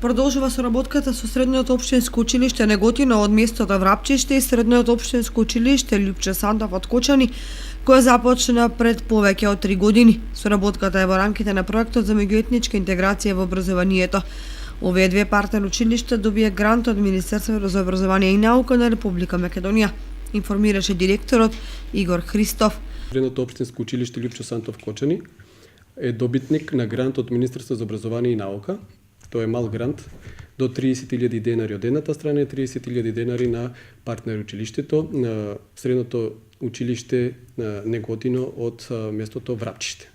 Продолжува соработката со Средното општинско училиште Неготино од местото Врапчиште и Средното општинско училиште Лјупче Сандов од Кочани, која започна пред повеќе од 3 години. Соработката е во рамките на проектот за меѓуетничка интеграција во образованието. Овие две партнер училишта добија грант од Министерството за образование и наука на Република Македонија, информираше директорот Игор Христов. Средното општинско училиште Лјупче Сандов Кочани е добитник на грант од Министерството за образование и наука. Тоа е мал грант до 30.000 денари од едната страна и 30.000 денари на партнер училиштето, на Средното училиште Неготино од местото Врапчиште.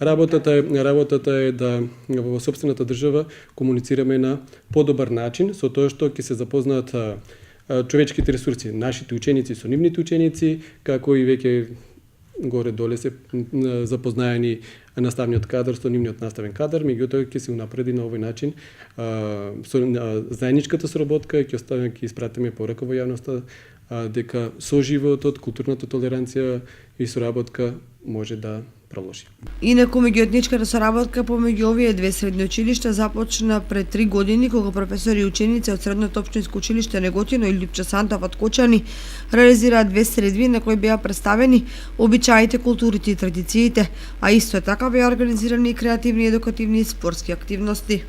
Работата е да во сопствената држава комуницираме на подобар начин со тоа што ќе се запознаат човечките ресурси, нашите ученици со нивните ученици, како и веќе горе-доле се запознаени наставниот кадар со нивниот наставен кадар, меѓутоа ќе се унапреди на овој начин со заедничката соработка, ќе испратиме порака во јавноста дека соживотот, културната толеранција и соработка може да продолжи. Инаку меѓуетничката соработка помеѓу овие две средни училишта започна пред 3 години, кога професори и ученици од Средното општинско училиште Неготино и Лјупче Сандов од Кочани реализираа две средби на кои беа представени обичаите, културите и традициите, а исто така беа организирани и креативни, едукативни и спортски активности.